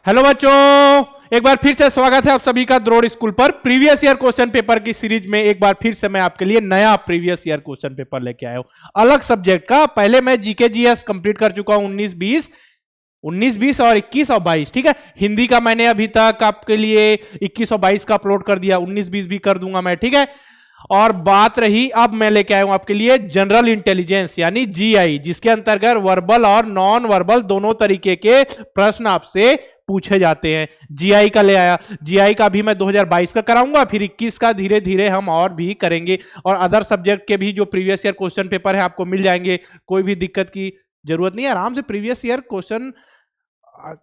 Hello बच्चों, एक बार फिर से स्वागत है आप सभी का द्रोड़ स्कूल पर। प्रीवियस ईयर क्वेश्चन पेपर की सीरीज में एक बार फिर से मैं आपके लिए नया प्रीवियस ईयर क्वेश्चन पेपर लेके आया हूं, अलग सब्जेक्ट का। पहले मैं जीके जीएस कंप्लीट कर चुका हूं 19-20 और 21 और 22। ठीक है, हिंदी का मैंने अभी तक आपके लिए 21 और 22 का अपलोड कर दिया, 19-20 भी कर दूंगा मैं। ठीक है, और बात रही, अब मैं लेके आया हूं आपके लिए जनरल इंटेलिजेंस यानी जीआई, जिसके अंतर्गत वर्बल और नॉन वर्बल दोनों तरीके के प्रश्न आपसे पूछे जाते हैं। जीआई का ले आया, जीआई का भी मैं 2022 का कराऊंगा, फिर 21 का धीरे धीरे हम और भी करेंगे, और अदर सब्जेक्ट के भी जो प्रीवियस ईयर क्वेश्चन पेपर है आपको मिल जाएंगे। कोई भी दिक्कत की जरूरत नहीं है, आराम से प्रीवियस ईयर क्वेश्चन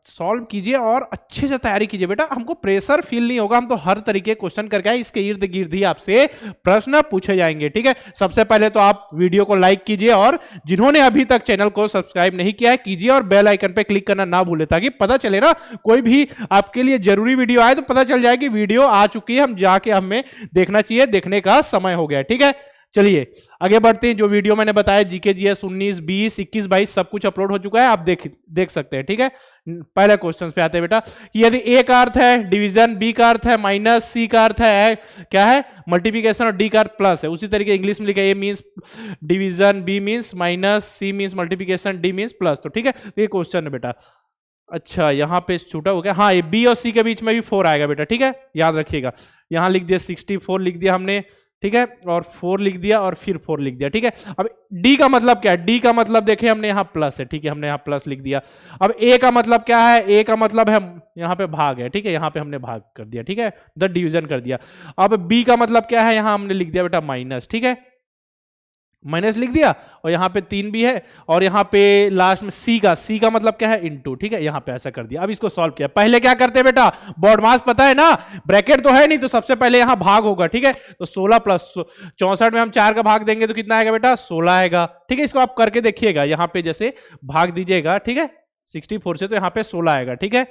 सॉल्व कीजिए और अच्छे से तैयारी कीजिए बेटा। हमको प्रेशर फील नहीं होगा, हम तो हर तरीके क्वेश्चन करके आए, इसके इर्द गिर्द ही आपसे प्रश्न पूछे जाएंगे। ठीक है, सबसे पहले तो आप वीडियो को लाइक कीजिए, और जिन्होंने अभी तक चैनल को सब्सक्राइब नहीं किया है कीजिए, और बेल आइकन पे क्लिक करना ना भूले, ताकि पता चले ना कोई भी आपके लिए जरूरी वीडियो आए तो पता चल जाए कि वीडियो आ चुकी है, हम जाके हमें देखना चाहिए, देखने का समय हो गया। ठीक है, चलिए आगे बढ़ते हैं। जो वीडियो मैंने बताया जीके जीएस 19, 20, 21, 22 सब कुछ अपलोड हो चुका है, आप देख सकते हैं। ठीक है, पहले क्वेश्चन पे आते हैं बेटा। यदि ए का अर्थ है डिवीजन, बी का अर्थ है माइनस, सी का अर्थ है क्या है मल्टीप्लिकेशन, और डी का अर्थ प्लस है। उसी तरीके इंग्लिश में लिखा है, A means division, B means minus, C means multiplication, D means plus. तो ठीक है, ये क्वेश्चन है बेटा। अच्छा, यहां पे छूटा हो गया, हाँ, ये बी और सी के बीच में भी 4 आएगा बेटा। ठीक है, याद रखिएगा। यहां लिख दिया 64 लिख दिया हमने, ठीक है, और 4 लिख दिया और फिर 4 लिख दिया। ठीक है, अब डी का मतलब क्या है? डी का मतलब देखें हमने यहाँ प्लस है। ठीक है, हमने यहाँ प्लस लिख दिया। अब ए का मतलब क्या है? ए का मतलब है यहाँ पे भाग है। ठीक है, यहाँ पे हमने भाग कर दिया। ठीक है, द डिवीजन कर दिया। अब बी का मतलब क्या है? यहाँ हमने लिख दिया बेटा माइनस। ठीक है, माइनस लिख दिया, और यहाँ पे 3 भी है, और यहाँ पे लास्ट में सी का मतलब क्या है? इनटू। ठीक है, यहाँ पे ऐसा कर दिया। अब इसको सॉल्व किया। पहले क्या करते हैं बेटा? बॉड मास पता है ना, ब्रैकेट तो है नहीं, तो सबसे पहले यहाँ भाग होगा। ठीक है, तो 16 प्लस 64 में हम 4 का भाग देंगे तो कितना आएगा बेटा? 16 आएगा। ठीक है, इसको आप करके देखिएगा, यहाँ पे जैसे भाग दीजिएगा। ठीक है, 64 से तो यहाँ पे 16 आएगा। ठीक है,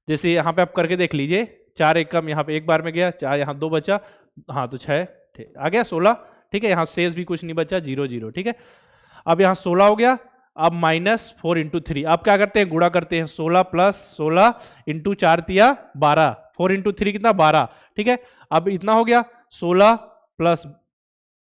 जैसे यहाँ पे आप करके देख लीजिए, 4 एक कम, यहाँ पे एक बार में गया, 4 यहाँ 2 बचा, हाँ तो 6 आ गया 16। ठीक है, यहां शेष भी कुछ नहीं बचा, 0 0। ठीक है, अब यहां 16 हो गया। अब -4 × 3, अब क्या करते हैं? गुणा करते हैं। 16 + 16 × 4 × 12, 4 × 3 कितना? 12। ठीक है, अब इतना हो गया, 16 प्लस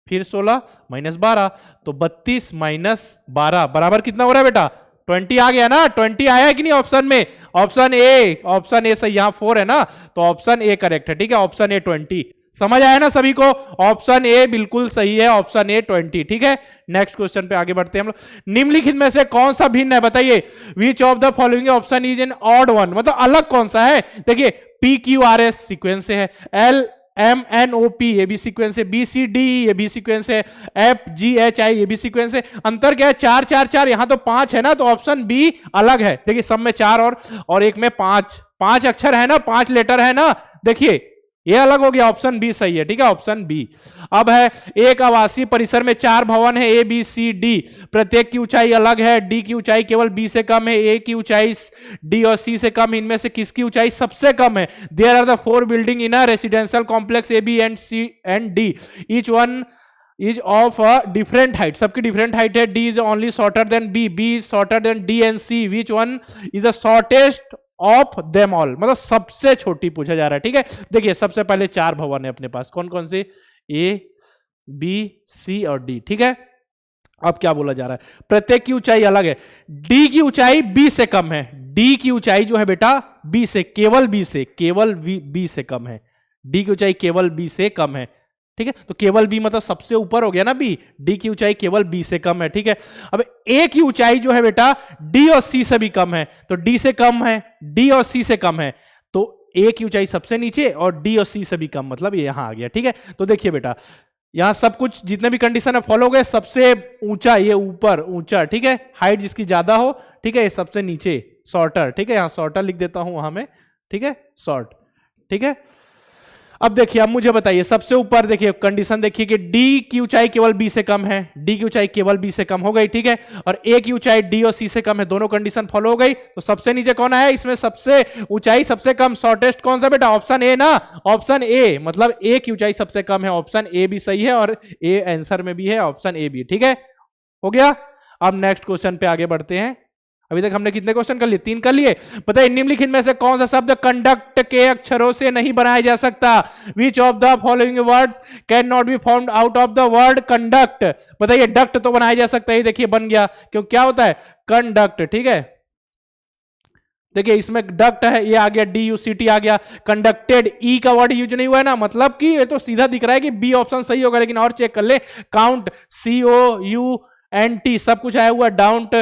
फिर 16 -12, तो 32 - 12 बराबर कितना हो रहा है बेटा? 20 आ गया ना? 20 आया है कि नहीं ऑप्शन में? ऑप्शन ए सही, यहां 4 है ना, तो ऑप्शन ए करेक्ट है। ठीक है, ऑप्शन ए 20। समझ आया ना सभी को? ऑप्शन ए बिल्कुल सही है, ऑप्शन ए 20। ठीक है, नेक्स्ट क्वेश्चन पे आगे बढ़ते हैं हम लोग। निम्नलिखित में से कौन सा भिन्न है? बताइए। Which of the following option is an odd one, मतलब अलग कौन सा है? देखिए, PQRS सीक्वेंस से है, LMNOP ये भी सीक्वेंस है, BCD ये भी सीक्वेंस है, FGHI ये भी सीक्वेंस है। अंतर क्या है? 4 4 4, यहां तो 5 है ना, तो ऑप्शन बी अलग है। देखिए, सब में 4 और एक में 5 अक्षर है ना, 5 लेटर है ना। देखिए, ये अलग हो गया, ऑप्शन बी सही है। ठीक है, ऑप्शन बी। अब है, एक आवासीय परिसर में 4 भवन है, ABCD, प्रत्येक की ऊंचाई अलग है, डी की ऊंचाई केवल बी से कम है, ए की ऊंचाई डी और सी से कम, इनमें से किसकी ऊंचाई सबसे कम है? There are the 4 building in a residential complex A B and C and D, each one is of a different height, सबकी डिफरेंट हाइट है। D is only shorter than B, B is shorter than D and C, which one is the shortest of them all, मतलब सबसे छोटी पूछा जा रहा है। ठीक है, देखिए, सबसे पहले 4 भवन है अपने पास, कौन कौन से? ए, बी, सी और डी। ठीक है, अब क्या बोला जा रहा है? प्रत्येक की ऊंचाई अलग है, डी की ऊंचाई बी से कम है, डी की ऊंचाई जो है बेटा बी से, केवल बी से कम है, डी की ऊंचाई केवल बी से कम है। ठीक है, तो केवल बी मतलब सबसे ऊपर हो गया ना बी, डी की ऊंचाई केवल बी से कम है। ठीक है, अब ए की ऊंचाई जो है बेटा डी और सी से भी कम है, तो डी से कम है, डी और सी से कम है, तो ए की ऊंचाई सबसे नीचे और डी और सी से भी कम, मतलब ये यहां आ गया। ठीक है, तो देखिए बेटा, यहां सब कुछ जितने भी कंडीशन है फॉलो हो गए। सबसे ऊंचा ये ऊपर ऊंचा, ठीक है, हाइट जिसकी ज्यादा हो, ठीक है, ये सबसे नीचे शॉर्टर। ठीक है, यहां शॉर्टर लिख देता हूं वहां में। ठीक है, शॉर्ट। ठीक है, अब देखिए, अब मुझे बताइए, सबसे ऊपर देखिए कंडीशन देखिए कि डी की ऊंचाई केवल बी से कम है, डी की ऊंचाई केवल बी से कम हो गई। ठीक है, और ए की ऊंचाई डी और सी से कम है, दोनों कंडीशन फॉलो हो गई। तो सबसे नीचे कौन है इसमें? सबसे ऊंचाई सबसे कम, शॉर्टेस्ट कौन सा बेटा? ऑप्शन ए ना, ऑप्शन ए, मतलब ए की ऊंचाई सबसे कम है, ऑप्शन ए भी सही है, और ए आंसर में भी है, ऑप्शन ए भी। ठीक है, हो गया। अब नेक्स्ट क्वेश्चन पे आगे बढ़ते हैं। अभी तक हमने कितने क्वेश्चन कर लिए? 3 कर लिए। बताइए निम्नलिखित में से कौन सा शब्द कंडक्ट के अक्षरों से नहीं बनाया जा सकता? Which of the following words can not be formed out of the word conduct? बताइए डक्ट तो बनाया जा सकता है, देखिए बन गया, क्यों क्या होता है? कंडक्ट। ठीक है, देखिए इसमें डक्ट है, ये आ गया DUCT आ गया। कंडक्टेड, ई का वर्ड यूज नहीं हुआ है ना, मतलब कि ये तो सीधा दिख रहा है कि बी ऑप्शन सही होगा, लेकिन और चेक कर ले। काउंट, COUNT सब कुछ आया हुआ। डाउंट,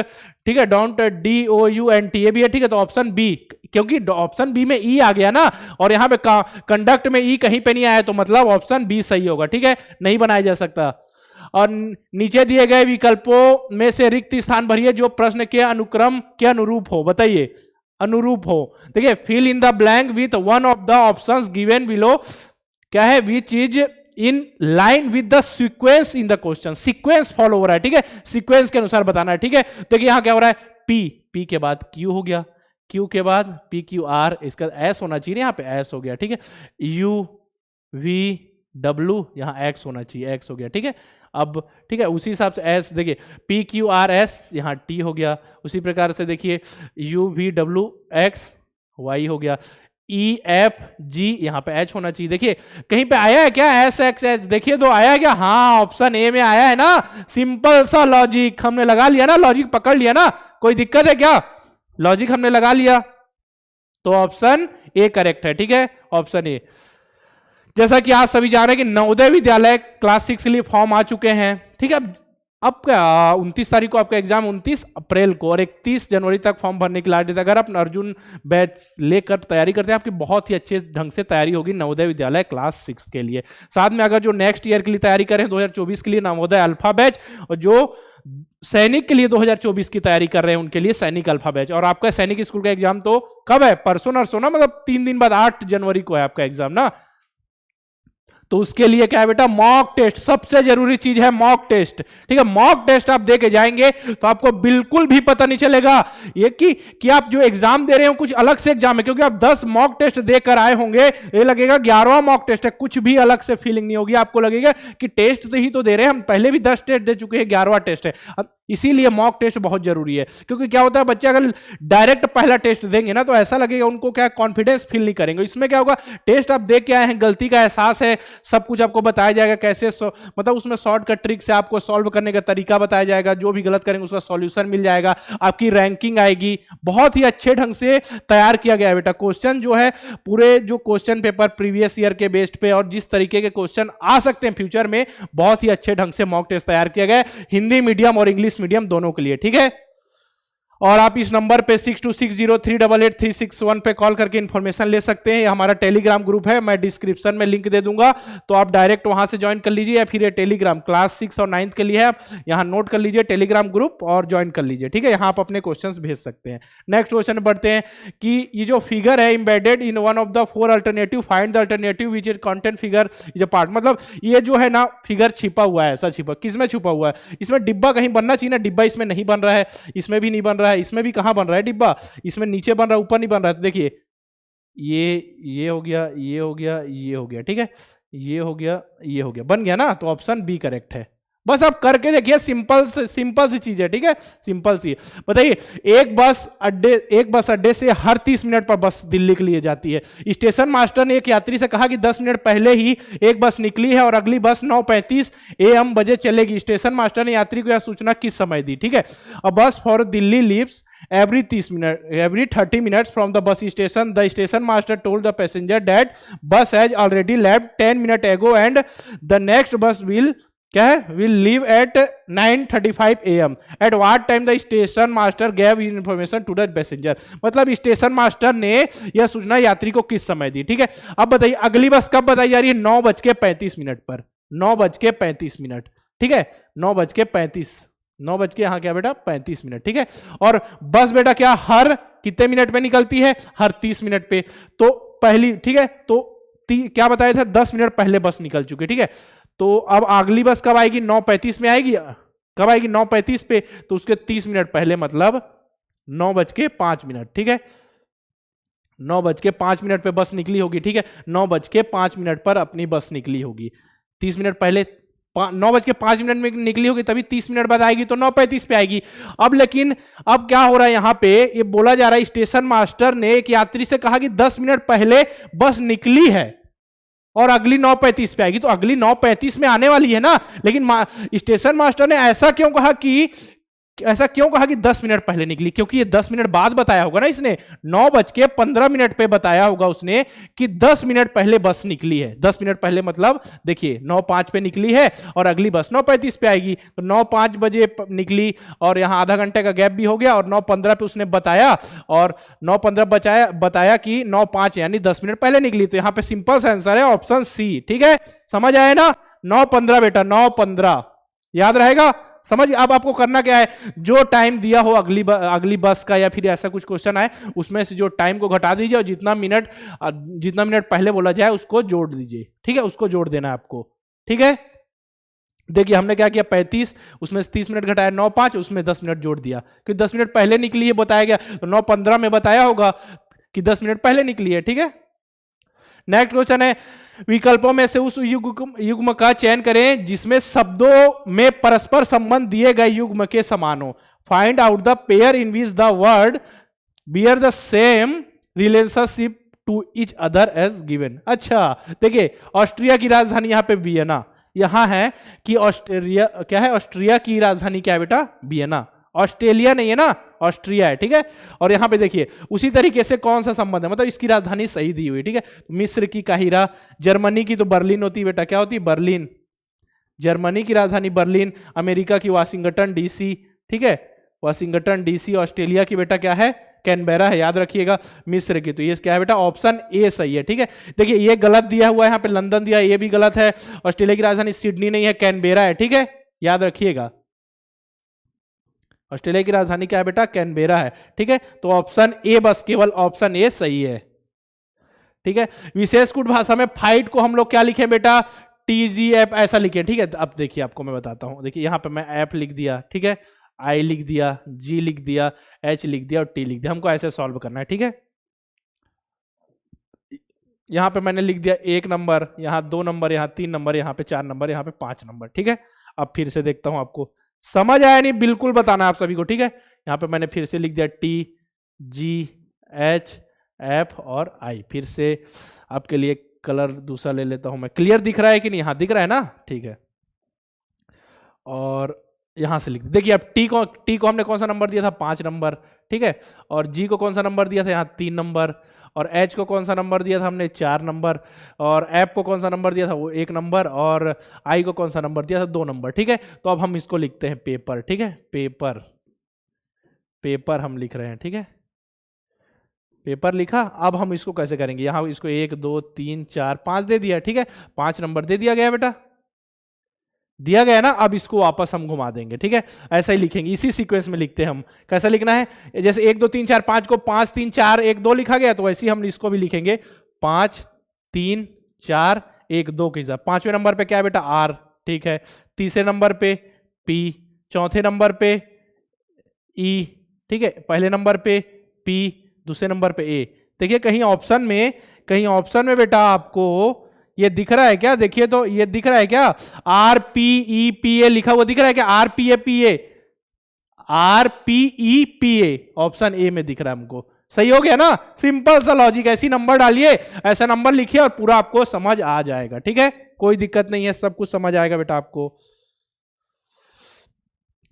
ठीक है, डोंट DOUNT ये भी है। ठीक है, तो ऑप्शन बी, क्योंकि ऑप्शन बी में ई आ गया ना, और यहां पे कंडक्ट में ई कहीं पे नहीं आया, तो मतलब ऑप्शन बी सही होगा। ठीक है, नहीं बनाया जा सकता। और नीचे दिए गए विकल्पों में से रिक्त स्थान भरिए जो प्रश्न के अनुक्रम के अनुरूप हो। बताइए अनुरूप हो। देखिए fill in the blank with one of the options given below, क्या है? Which is in line with the sequence in the question. Sequence follow हो रहा है, ठीक है, सीक्वेंस के अनुसार बताना है। ठीक है, देखिए यहां क्या हो रहा है? पी के बाद क्यू हो गया, क्यू के बाद PQR, इसका एस होना चाहिए, यहां पे एस हो गया। ठीक है, UVW, यहां एक्स होना चाहिए, एक्स हो गया। ठीक है, अब ठीक है, उसी हिसाब से एस, देखिए PQRS, यहां टी हो गया। उसी प्रकार से देखिए UVWX, वाई हो गया। EFG, यहां पे H होना चाहिए। देखिए कहीं पे आया है क्या SXH? देखिए तो आया है क्या? हाँ, ऑप्शन ए में आया है ना। सिंपल सा लॉजिक हमने लगा लिया ना, लॉजिक पकड़ लिया ना, कोई दिक्कत है क्या? लॉजिक हमने लगा लिया, तो ऑप्शन ए करेक्ट है। ठीक है, ऑप्शन ए। जैसा कि आप सभी जान रहे हैं कि नवोदय विद्यालय क्लास 6 के लिए फॉर्म आ चुके हैं। ठीक है, अब क्या 29 तारीख को आपका एग्जाम, 29 अप्रैल को, और 31 जनवरी तक फॉर्म भरने की लास्ट डेट। अगर आप अर्जुन बैच लेकर तैयारी करते हैं, आपकी बहुत ही अच्छे ढंग से तैयारी होगी नवोदय विद्यालय क्लास 6 के लिए। साथ में अगर जो नेक्स्ट ईयर के लिए तैयारी करें 2024 के लिए नवोदय अल्फा बैच, और जो सैनिक के लिए 2024 की तैयारी कर रहे हैं उनके लिए सैनिक अल्फा बैच। और आपका सैनिक स्कूल का एग्जाम तो कब है? परसों नरसों ना, मतलब 3 दिन बाद 8 जनवरी को है आपका एग्जाम ना। तो उसके लिए क्या है बेटा? मॉक टेस्ट, सबसे जरूरी चीज है मॉक टेस्ट। ठीक है, मॉक टेस्ट आप दे के जाएंगे तो आपको बिल्कुल भी पता नहीं चलेगा ये कि आप जो एग्जाम दे रहे हो कुछ अलग से एग्जाम है, क्योंकि आप 10 मॉक टेस्ट देकर आए होंगे, ये लगेगा 11वां मॉक टेस्ट है, कुछ भी अलग से फीलिंग नहीं होगी। आपको लगेगा कि टेस्ट तो ही तो दे रहे हैं, हम पहले भी 10 टेस्ट दे चुके हैं, 11वां टेस्ट है। इसीलिए मॉक टेस्ट बहुत जरूरी है, क्योंकि क्या होता है बच्चे अगर डायरेक्ट पहला टेस्ट देंगे ना, तो ऐसा लगेगा उनको क्या, कॉन्फिडेंस फील नहीं करेंगे। इसमें क्या होगा? टेस्ट आप देख के आए हैं, गलती का एहसास है, सब कुछ आपको बताया जाएगा कैसे मतलब उसमें शॉर्टकट ट्रिक से आपको सॉल्व करने का तरीका बताया जाएगा, जो भी गलत करेंगे उसका सॉल्यूशन मिल जाएगा, आपकी रैंकिंग आएगी। बहुत ही अच्छे ढंग से तैयार किया गया है बेटा। क्वेश्चन जो है पूरे जो क्वेश्चन पेपर प्रीवियस ईयर के बेस्ड पे और जिस तरीके के क्वेश्चन आ सकते हैं फ्यूचर में, बहुत ही अच्छे ढंग से मॉक टेस्ट तैयार किया गया है, हिंदी मीडियम और इंग्लिश मीडियम दोनों के लिए। ठीक है, और आप इस नंबर पे 6260388361 पे कॉल करके इंफॉर्मेशन ले सकते हैं। हमारा टेलीग्राम ग्रुप है, मैं डिस्क्रिप्शन में लिंक दे दूंगा, तो आप डायरेक्ट वहां से ज्वाइन कर लीजिए, या फिर ये टेलीग्राम क्लास 6 और 9 के लिए है, आप यहां नोट कर लीजिए टेलीग्राम ग्रुप और ज्वाइन कर लीजिए। ठीक है, यहां आप अपने क्वेश्चंस भेज सकते हैं। नेक्स्ट क्वेश्चन बढ़ते हैं कि ये जो फिगर है embedded in one of the 4 alternative, find the alternative which is content figure is a part. मतलब ये जो है ना फिगर छिपा हुआ है, ऐसा छिपा, किसमें छुपा हुआ है? इसमें डिब्बा कहीं बनना चाहिए ना, डिब्बा इसमें नहीं बन रहा है, इसमें भी नहीं बन रहा है, इसमें भी कहां बन रहा है डिब्बा? इसमें नीचे बन रहा है, ऊपर नहीं बन रहा है। तो देखिए ये हो गया, ये हो गया, ये हो गया। ठीक है, ये हो गया, ये हो गया, बन गया ना, तो ऑप्शन बी करेक्ट है। बस आप करके देखिए, सिंपल सी चीज है। ठीक है, सिंपल सी। बताइए एक बस अड्डे से हर 30 मिनट पर बस दिल्ली के लिए जाती है। स्टेशन मास्टर ने एक यात्री से कहा कि 10 मिनट पहले ही एक बस निकली है और अगली बस 9:35 AM बजे चलेगी। स्टेशन मास्टर ने यात्री को यह सूचना किस समय दी? ठीक है, अ बस for Delhi leaves every 30 minutes from the bus station. The station master told the passenger that bus has already left 10 minutes ago and the next bus will leave at 9:35 AM. At what time the station master gave information to the passenger? मतलब station master ने यह सूचना यात्री को किस समय दी? ठीक है, अब बताइए अगली बस कब बताई जा रही है? 9:35 पर, 9:35। ठीक है, 9 बज के यहाँ क्या बेटा 35 मिनट। ठीक है, और बस बेटा क्या हर कितने मिनट पे निकलती है? हर 30 मिनट पे। तो पहली, ठीक है, तो क्या बताया था? 10 मिनट पहले बस निकल चुकी। ठीक है, तो अब अगली बस कब आएगी? 9:35 में आएगी। कब आएगी? 9:35 पे, तो उसके 30 मिनट पहले, मतलब 9:05। ठीक है, 9:05 पे बस निकली होगी। ठीक है, 9:05 पर अपनी बस निकली होगी। 30 मिनट पहले 9:05 में निकली होगी तभी 30 मिनट बाद आएगी, तो 9:35 पे आएगी। अब लेकिन अब क्या हो रहा है यहां पे, ये बोला जा रहा है स्टेशन मास्टर ने एक यात्री से कहा कि 10 मिनट पहले बस निकली है और अगली 9:35 पे आएगी, तो अगली 9:35 में आने वाली है ना। लेकिन स्टेशन मास्टर ने ऐसा क्यों कहा कि 10 मिनट पहले निकली, क्योंकि ये 10 मिनट बाद बताया होगा ना इसने, 9:15 पे बताया होगा उसने कि 10 मिनट पहले बस निकली है। 10 मिनट पहले मतलब देखिए 9:05 पे निकली है और अगली बस 9:35 पे आएगी, तो 9:05 बजे निकली और यहां आधा घंटे का गैप भी हो गया, और 9:15 पे उसने बताया और 9:15 बताया कि 9:05 यानी 10 मिनट पहले निकली। तो यहां पे सिंपल सा आंसर है ऑप्शन सी। ठीक है, समझ आए ना, 9:15 बेटा, 9:15 याद रहेगा। समझ, अब आपको करना क्या है, जो टाइम दिया हो अगली बस का या फिर ऐसा कुछ क्वेश्चन आए उसमें से जो टाइम को घटा दीजिए और जितना मिनट पहले बोला जाए उसको जोड़ दीजिए। ठीक है, उसको जोड़ देना है आपको। ठीक है, देखिए हमने क्या किया, 35 उसमें से 30 मिनट घटाया, 9:05 उसमें 10 मिनट जोड़ दिया, क्योंकि 10 मिनट पहले निकली है बताया गया, तो 9:15 में बताया होगा कि 10 मिनट पहले निकली है। ठीक है, नेक्स्ट क्वेश्चन है, विकल्पों में से उस युग्म का चयन करें जिसमें शब्दों में परस्पर संबंध दिए गए युग्म के समान हो। Find out the pair in which the word bear the same relationship to each other as given. अच्छा देखिए, ऑस्ट्रिया की राजधानी यहां पे वियना, यहां है कि ऑस्ट्रिया क्या है, ऑस्ट्रिया की राजधानी क्या है बेटा, वियना। ऑस्ट्रेलिया नहीं है ना, ऑस्ट्रिया है। ठीक है, और यहां पे देखिए उसी तरीके से कौन सा संबंध है, मतलब इसकी राजधानी सही दी हुई। ठीक है, मिस्र की काहिरा, जर्मनी की तो बर्लिन होती है बेटा, क्या होती है, बर्लिन, जर्मनी की राजधानी बर्लिन, अमेरिका की वाशिंगटन डीसी। ठीक है, वाशिंगटन डीसी, ऑस्ट्रेलिया की बेटा क्या है, कैनबेरा है, याद रखिएगा। मिस्र की तो ये क्या है बेटा, ऑप्शन ए सही है। ठीक है, देखिए ये गलत दिया हुआ है यहाँ पे, लंदन दिया, ये भी गलत है। ऑस्ट्रेलिया की राजधानी सिडनी नहीं है, कैनबेरा है। ठीक है, याद रखिएगा, ऑस्ट्रेलिया की राजधानी क्या है बेटा, कैनबेरा है। ठीक है, तो ऑप्शन ए, बस केवल ऑप्शन ए सही है। ठीक है, विशेष कूट भाषा में फाइट को हम लोग क्या लिखें बेटा, TGF ऐसा लिखे। ठीक है, अब देखिए आपको मैं बताता हूं, देखिए यहां पे मैं एफ लिख दिया, ठीक है, आई लिख दिया, जी लिख दिया, एच लिख दिया और टी लिख दिया, हमको ऐसे सॉल्व करना है। ठीक है, यहां पे मैंने लिख दिया 1 नंबर, यहां 2 नंबर, यहां 3 नंबर, यहां पे 4 नंबर, यहां पे 5 नंबर। ठीक है, अब फिर से देखता हूं आपको समझ आया नहीं, बिल्कुल बताना आप सभी को। ठीक है, यहां पे मैंने फिर से लिख दिया टी, जी, एच, एफ और आई। फिर से आपके लिए कलर दूसरा ले लेता हूं मैं, क्लियर दिख रहा है कि नहीं, हाँ दिख रहा है ना, ठीक है। और यहां से लिख देखिए, अब टी को हमने कौन सा नंबर दिया था, 5 नंबर। ठीक है, और जी को कौन सा नंबर दिया था, यहाँ 3 नंबर, और एच को कौन सा नंबर दिया था हमने, 4 नंबर, और एफ को कौन सा नंबर दिया था, वो 1 नंबर, और आई को कौन सा नंबर दिया था, 2 नंबर। ठीक है, तो अब हम इसको लिखते हैं पेपर। ठीक है, पेपर, पेपर हम लिख रहे हैं। ठीक है, पेपर लिखा। अब हम इसको कैसे करेंगे, यहां इसको 1 2 3 4 5 दे दिया। ठीक है, 5 नंबर दे दिया गया बेटा, दिया गया ना। अब इसको वापस हम घुमा देंगे। ठीक है, ऐसा ही लिखेंगे, इसी सीक्वेंस में लिखते हैं हम। कैसा लिखना है, जैसे 1 2 3 4 5 को 5 3 4 1 2 लिखा गया, तो वैसे ही हम इसको भी लिखेंगे 5 3 4 1 2 के हिसाब। 5वें नंबर पे क्या है बेटा, आर। ठीक है, तीसरे नंबर पे पी, चौथे नंबर पे ई। ठीक है, पहले नंबर पे पी, दूसरे नंबर पे ए। देखिए कहीं ऑप्शन में बेटा आपको ये दिख रहा है क्या, देखिए तो ये दिख रहा है क्या, R P E P A लिखा हुआ दिख रहा है क्या, R P A P A, R P E P A, option A में दिख रहा है हमको। सही हो गया ना, सिंपल सा लॉजिक। ऐसी नंबर डालिए, ऐसा नंबर लिखिए और पूरा आपको समझ आ जाएगा। ठीक है, कोई दिक्कत नहीं है, सब कुछ समझ आएगा बेटा आपको।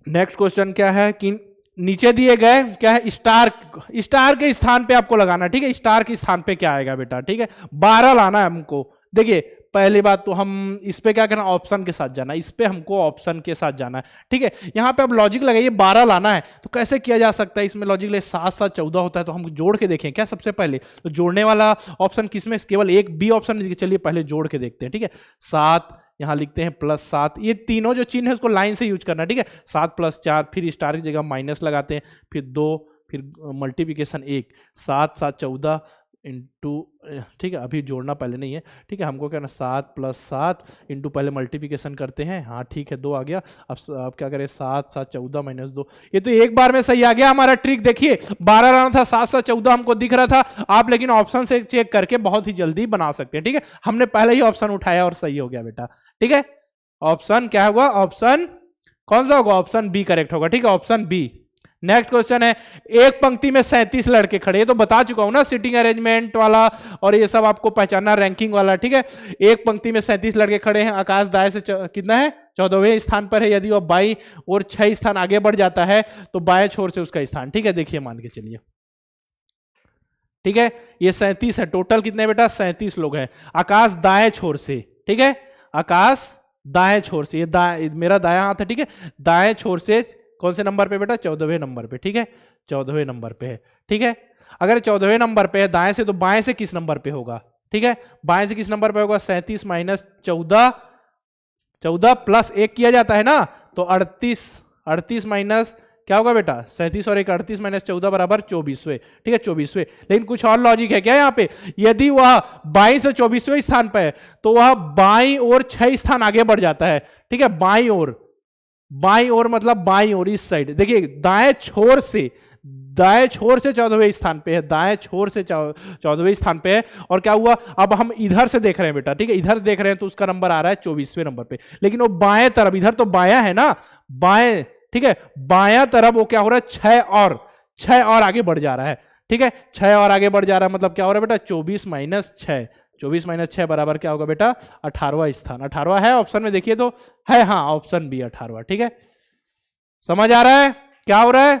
नेक्स्ट क्वेश्चन क्या है कि नीचे दिए गए क्या है, स्टार के स्थान पे आपको लगाना। ठीक है, स्टार के स्थान पे क्या आएगा बेटा, ठीक है, 12 लाना है हमको। देखिए पहली बात तो हम इस पे क्या करना, ऑप्शन के साथ जाना, इस पे हमको ऑप्शन के साथ जाना है। ठीक है, यहां पे अब लॉजिक लगाइए, 12 लाना है तो कैसे किया जा सकता है, इसमें लॉजिक लगे 7 7 14 होता है, तो हम जोड़ के देखें क्या सबसे पहले। तो जोड़ने वाला ऑप्शन किसमें, केवल एक बी ऑप्शन, चलिए पहले जोड़ के देखते हैं। ठीक है, 7 यहां लिखते हैं +7, ये तीनों जो चिन्ह है उसको लाइन से यूज करना है। ठीक है, 7 + 4, फिर स्टार की जगह माइनस लगाते हैं, फिर 2, फिर मल्टीप्लिकेशन 1, 7 7 14 इंटू। ठीक है, अभी जोड़ना पहले नहीं है। ठीक है, हमको क्या ना 7 + 7 इंटू पहले मल्टीप्लिकेशन करते हैं। हाँ ठीक है, 2 आ गया। अब क्या करें, 7 7 14 - 2, ये तो एक बार में सही आ गया हमारा ट्रिक। देखिए 12 लाना था, 7 7 14 हमको दिख रहा था, आप लेकिन ऑप्शन से चेक करके बहुत ही जल्दी बना सकते हैं। ठीक है, हमने पहले ही ऑप्शन उठाया और सही हो गया बेटा। ठीक है, ऑप्शन क्या होगा, ऑप्शन कौन सा होगा, ऑप्शन बी करेक्ट होगा। ठीक है, ऑप्शन बी। नेक्स्ट क्वेश्चन है, एक पंक्ति में 37 लड़के खड़े, ये तो बता चुका हूं ना, सीटिंग अरेंजमेंट वाला और ये सब आपको पहचानना, रैंकिंग वाला। ठीक है, एक पंक्ति में 37 लड़के खड़े हैं, आकाश दाएं से कितना है, 14वें स्थान पर है। यदि वह बाईं और 6 स्थान आगे बढ़ जाता है तो बाएं छोर से उसका स्थान। ठीक है, देखिए मान के चलिए। ठीक है, ये 37 है, टोटल कितने बेटा, 37 लोग हैं। आकाश दाएं छोर से, ठीक है, आकाश दाएं छोर से, ये मेरा दायां हाथ है। ठीक है, दाएं छोर से कौन से नंबर पे बेटा, 14वें नंबर पे। ठीक है, 14वें नंबर पे है। ठीक है, अगर 14वें नंबर पे है दाएं से, तो बाएं से किस नंबर पे होगा। ठीक है, बाएं से किस नंबर पे होगा, 37 माइनस 14, 14 प्लस 1 किया जाता है ना, तो 38 माइनस क्या होगा बेटा, 37 और 1 38 माइनस 14 बराबर 24वें। ठीक है, 24वें। लेकिन कुछ और लॉजिक है क्या यहाँ पे, यदि वह 22 से 24वें स्थान पर है तो वह बाईं और 6 स्थान आगे बढ़ जाता है। ठीक है, बाईं ओर मतलब बाईं ओर, इस साइड। देखिए दाएं छोर से 14वें स्थान पे है, दाएं छोर से 14वें स्थान पे है। और क्या हुआ, अब हम इधर से देख रहे हैं बेटा। ठीक है, इधर देख रहे हैं तो उसका नंबर आ रहा है 24वें नंबर पे। लेकिन वो बाएं तरफ, इधर तो बायां है ना, बाएं। ठीक है, बायां तरफ वो क्या हो रहा है, 6 और आगे बढ़ जा रहा है। ठीक है, 6 और आगे बढ़ जा रहा है, मतलब क्या हो रहा है बेटा, 24 माइनस 6, 24 माइनस 6 बराबर क्या होगा बेटा, 18वां स्थान। 18वां है ऑप्शन में, देखिए तो है, हाँ ऑप्शन बी 18वां। ठीक है, समझ आ रहा है क्या हो रहा है।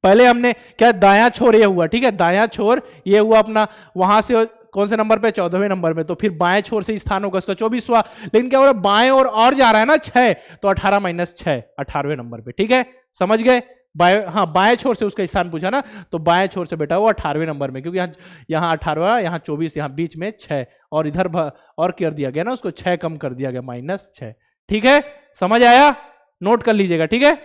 पहले हमने क्या, दायां छोर ये हुआ। ठीक है, दायां छोर ये हुआ अपना, वहां से कौन से नंबर पे, 14वें नंबर में, तो फिर बाएं छोर से स्थान होगा उसका 24वां। लेकिन क्या हो रहा है, बाएं और जा रहा है ना 6, तो 18 माइनस 6 18वें नंबर पे। ठीक है, समझ गए। बाएं छोर से उसका स्थान पूछा ना, तो बाएं छोर से बेटा वो 18वें नंबर में, क्योंकि यहाँ 18वां, यहाँ 24, यहाँ बीच में 6, और इधर और कर दिया गया ना उसको, 6 कम कर दिया गया, माइनस 6। ठीक है, समझ आया, नोट कर लीजिएगा। ठीक है,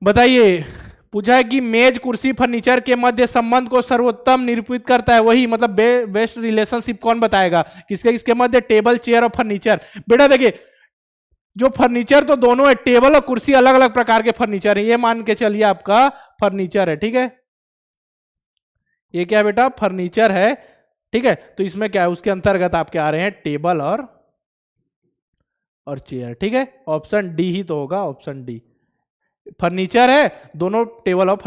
बताइए, पूछा है कि मेज कुर्सी फर्नीचर के मध्य संबंध को सर्वोत्तम निरूपित करता है, वही मतलब बेस्ट रिलेशनशिप कौन बताएगा, किसके मध्य, टेबल चेयर और फर्नीचर। बेटा देखिए, जो फर्नीचर तो दोनों है, टेबल और कुर्सी अलग अलग प्रकार के फर्नीचर है, ये मान के चलिए आपका फर्नीचर है। ठीक है, ये क्या बेटा, फर्नीचर है। ठीक है, तो इसमें क्या है, उसके अंतर्गत आपके आ रहे हैं टेबल और चेयर। ठीक है, ऑप्शन डी ही तो होगा, ऑप्शन डी। फर्नीचर है दोनों, टेबल और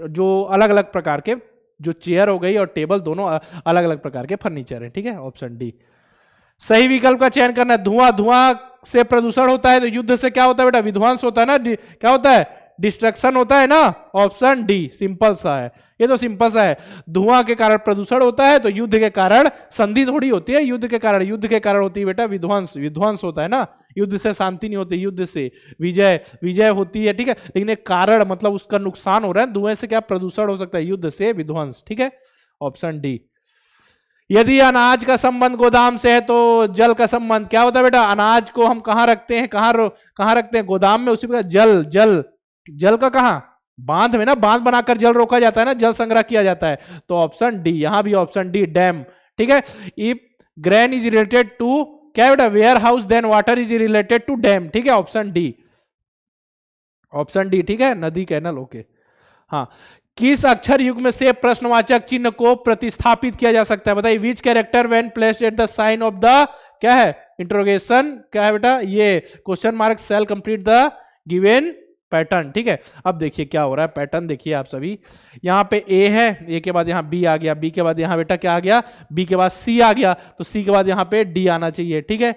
जो अलग अलग प्रकार के, जो चेयर हो गई और टेबल, दोनों अलग अलग प्रकार के फर्नीचर है। ठीक है, ऑप्शन डी सही विकल्प का चयन करना है। धुआं से प्रदूषण होता है, तो युद्ध से क्या होता है बेटा, विध्वंस होता है ना, क्या होता है, डिस्ट्रक्शन होता है ना, ऑप्शन डी। सिंपल सा है, ये तो सिंपल सा है। धुआं के कारण प्रदूषण होता है, तो युद्ध के कारण संधि थोड़ी होती है, युद्ध के कारण होती है बेटा विध्वंस होता है ना। युद्ध से शांति नहीं होती, युद्ध से विजय होती है। ठीक है, लेकिन एक कारण मतलब उसका नुकसान हो रहा है, धुएं से क्या प्रदूषण हो सकता है, युद्ध से विध्वंस। ठीक है, ऑप्शन डी। यदि अनाज का संबंध गोदाम से है तो जल का संबंध क्या होता है बेटा, अनाज को हम कहाँ रखते हैं, कहाँ रखते हैं, गोदाम में। उसी प्रकार जल का कहाँ, बांध में ना, बांध बनाकर जल रोका जाता है ना, जल संग्रह किया जाता है, तो ऑप्शन डी। यहां भी ऑप्शन डी, डैम। ठीक है, if grain is related to क्या बेटा, warehouse, then water is related to dam. ठीक है, ऑप्शन डी, ऑप्शन डी। ठीक है, नदी, कैनल, ओके। हाँ, किस अक्षर युग्म से प्रश्नवाचक चिन्ह को प्रतिस्थापित किया जा सकता है, बताइए। Which character when placed at the sign of the क्या है, इंट्रोगेशन, क्या है बेटा, ये question mark shall complete the given pattern. ठीक है, अब देखिए क्या हो रहा है, पैटर्न देखिए आप सभी। यहाँ पे ए है, ए के बाद यहाँ बी आ गया, बी के बाद यहाँ बेटा क्या आ गया, बी के बाद सी आ गया, तो सी के बाद यहाँ पे डी आना चाहिए। ठीक है,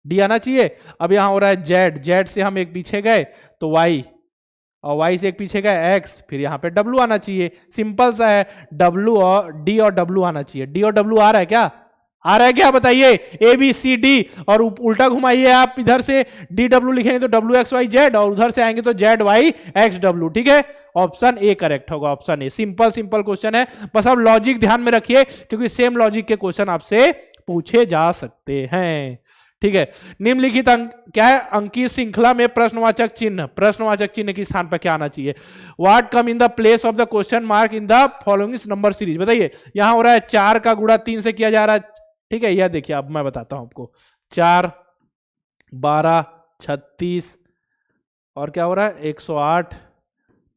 डी आना चाहिए। अब यहाँ हो रहा है जेड से हम एक पीछे गए तो वाई, और वाई से एक पीछे गए एक्स, फिर यहाँ पे डब्लू आना चाहिए। सिंपल सा है, डब्लू और डी और डब्लू आना चाहिए। डी और डब्लू आ रहा है क्या, आ रहा है क्या बताइए, ए बी सी डी, और उल्टा घुमाइए आप, इधर से डी डब्ल्यू लिखेंगे तो डब्ल्यू एक्स वाई जेड, और उधर से आएंगे तो जेड वाई एक्स डब्ल्यू। ठीक है, ऑप्शन ए करेक्ट होगा, ऑप्शन ए। सिंपल क्वेश्चन है, बस आप लॉजिक ध्यान में रखिए, क्योंकि सेम लॉजिक के क्वेश्चन आपसे पूछे जा सकते हैं। ठीक है, निम्नलिखित क्या है, अंकीय श्रृंखला में प्रश्नवाचक चिन्ह के स्थान पर क्या आना चाहिए। What come in the place of the question mark in the following number series, बताइए। यहां हो रहा है 4 का गुणा 3 से किया जा रहा है। ठीक है, यह देखिए, अब मैं बताता हूं आपको, 4 12 36 और क्या हो रहा है 108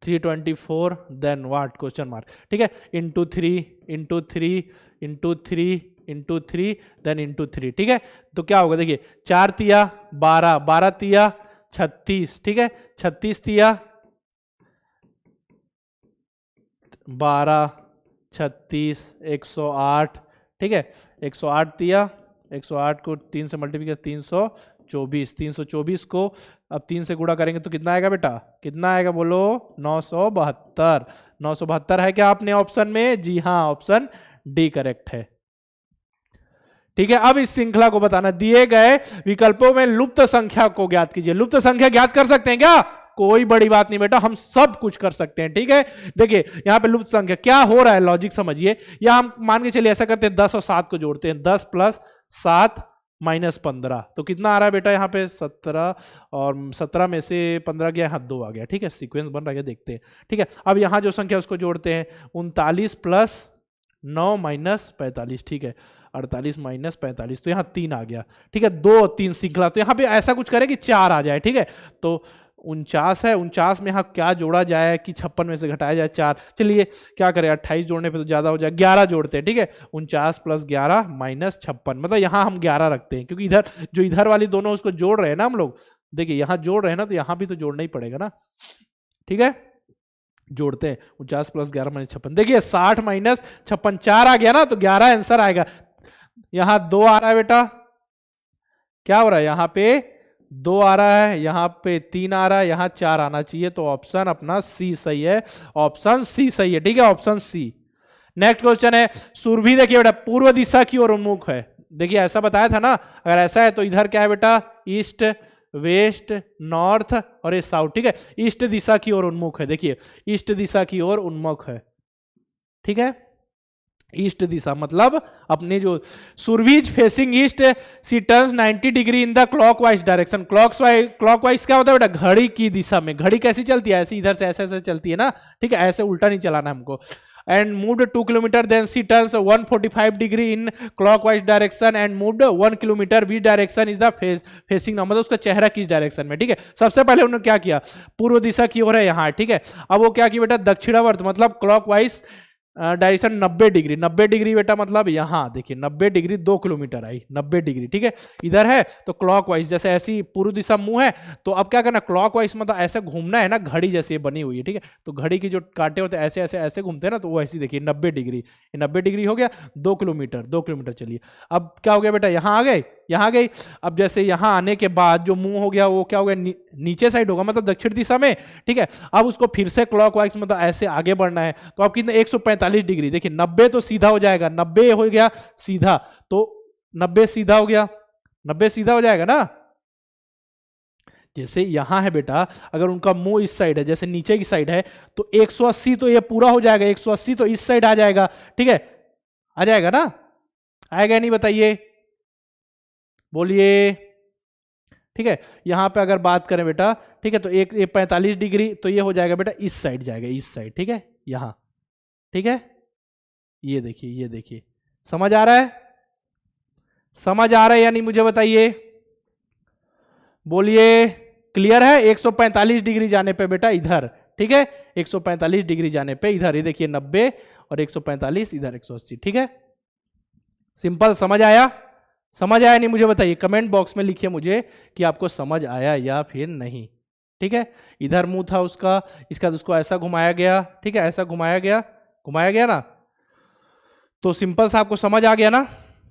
324 देन व्हाट क्वेश्चन मार्क। ठीक है, into 3 into 3 into 3 into 3 then into 3, ठीक है। तो क्या होगा देखिए, 4 तिया 12, 12 तिया 36, ठीक है, 36 तिया 12, 36, 108, ठीक है, 108 तिया, 108 को 3 से मल्टीप्लाई किया 324, 324 को अब 3 से गुणा करेंगे तो कितना आएगा बेटा, कितना आएगा बोलो, 972। 972 है क्या आपने ऑप्शन में? जी हाँ, ऑप्शन डी करेक्ट है। ठीक है, अब इस श्रृंखला को बताना, दिए गए विकल्पों में लुप्त संख्या को ज्ञात कीजिए। लुप्त संख्या ज्ञात कर सकते हैं क्या? कोई बड़ी बात नहीं बेटा, हम सब कुछ कर सकते हैं। ठीक है, देखिए यहां पे लुप्त संख्या क्या हो रहा है, लॉजिक समझिए। या हम मान के चलिए ऐसा करते हैं, 10 और 7 को जोड़ते हैं, 10 प्लस 7 माइनस 15, तो कितना आ रहा है बेटा यहाँ पे 17, और 17 में से 15 गया, यहाँ 2 आ गया। ठीक है, सीक्वेंस बन रहा है, देखते हैं। ठीक है, अब यहाँ जो संख्या उसको जोड़ते हैं, 39 प्लस 9 माइनस 45, ठीक है, 48 माइनस 45, तो यहाँ 3 आ गया। ठीक है, 2 और 3 श्रृंखला, तो यहाँ पे ऐसा कुछ करें कि 4 आ जाए। ठीक है, तो 49 है, 49 में यहाँ क्या जोड़ा जाए कि 56 में से घटाया जाए 4। चलिए क्या करें, 28 जोड़ने पे तो ज्यादा हो जाए, 11 जोड़ते हैं। ठीक है, 49 प्लस 11 माइनस 56, मतलब यहाँ हम 11 रखते हैं, क्योंकि इधर जो इधर वाली दोनों उसको जोड़ रहे हैं ना हम लोग, देखिए यहाँ जोड़ रहे हैं ना, तो यहाँ भी तो जोड़ना ही पड़ेगा ना। ठीक है, जोड़ते हैं, 49 प्लस 11 माइनस 56, देखिए 60 माइनस 56 4 आ गया ना, तो 11 आंसर आएगा। यहाँ 2 आ रहा है बेटा, क्या हो रहा है, यहाँ पे 2 आ रहा है, यहाँ पे 3 आ रहा है, यहाँ 4 आना चाहिए, तो ऑप्शन अपना सी सही है, ऑप्शन सी सही है। ठीक है, ऑप्शन सी। नेक्स्ट क्वेश्चन है, सुरभि देखिए बेटा पूर्व दिशा की ओर उन्मुख है। देखिए ऐसा बताया था ना, अगर ऐसा है तो इधर क्या है बेटा, ईस्ट, वेस्ट, नॉर्थ और ये साउथ। ठीक है, ईस्ट दिशा की ओर उन्मुख है, देखिए ईस्ट दिशा की ओर उन्मुख है। ठीक है, ईस्ट दिशा मतलब अपने जो Surabhi facing east, she turns 90 degree in the clockwise direction. Clockwise क्या होता है बेटा, घड़ी की दिशा में। घड़ी कैसी चलती है, ऐसी इधर से ऐसे ऐसे चलती है ना। ठीक है, ऐसे उल्टा नहीं चलाना हमको। And moved 2 kilometre, then she turns 145 degree in clockwise direction and moved 1 kilometre, which direction is the facing, मतलब उसका चेहरा किस डायरेक्शन में। ठीक है, सबसे पहले उन्होंने क्या किया, पूर्व दिशा की ओर है यहाँ। ठीक है, अब वो क्या किया बेटा, दक्षिणावर्त मतलब क्लॉकवाइज डायरेक्शन 90 डिग्री। 90 डिग्री बेटा मतलब यहाँ देखिए 90 डिग्री 2 किलोमीटर आई, 90 डिग्री। ठीक है, इधर है तो क्लॉकवाइज, जैसे ऐसी पूर्व दिशा मुंह है, तो अब क्या करना, क्लॉकवाइज मतलब ऐसे घूमना है ना, घड़ी जैसे बनी हुई है। ठीक है, तो घड़ी की जो कांटे होते हैं ऐसे ऐसे ऐसे घूमते हैं ना, तो वो ऐसी देखिए 90 डिग्री, 90 डिग्री हो गया, 2 किलोमीटर, 2 किलोमीटर। चलिए अब क्या हो गया बेटा, यहाँ आ गए, यहाँ गई। अब जैसे यहाँ आने के बाद जो मुंह हो गया वो क्या हो गया, नीचे साइड होगा, मतलब दक्षिण दिशा में। ठीक है, अब उसको फिर से क्लॉकवाइज मतलब ऐसे आगे बढ़ना है, तो अब कितने 145 डिग्री। देखिए 90 तो सीधा हो जाएगा, 90 हो गया सीधा, तो 90 सीधा हो गया, 90 सीधा हो जाएगा ना। जैसे यहां है बेटा, अगर उनका मुंह इस साइड है, जैसे नीचे की साइड है, तो 180 तो ये पूरा हो जाएगा, 180 तो इस साइड आ जाएगा। ठीक है, आ जाएगा ना, आएगा नहीं बताइए, बोलिए। ठीक है, यहां पे अगर बात करें बेटा, ठीक है, तो एक 45 डिग्री तो ये हो जाएगा बेटा इस साइड जाएगा, इस साइड। ठीक है, यहां। ठीक है, ये देखिए, ये देखिए, समझ आ रहा है, समझ आ रहा है या नहीं मुझे बताइए, बोलिए। क्लियर है, 145 डिग्री जाने पे बेटा इधर। ठीक है, 145 डिग्री जाने पे इधर, ये देखिए 90 और 145 इधर 180। ठीक है, सिंपल, समझ आया, समझ आया नहीं मुझे बताइए, कमेंट बॉक्स में लिखिए मुझे कि आपको समझ आया या फिर नहीं। ठीक है, इधर मुंह था उसका, इसका उसको ऐसा घुमाया गया। ठीक है, ऐसा घुमाया गया, घुमाया गया ना, तो सिंपल सा आपको समझ आ गया ना,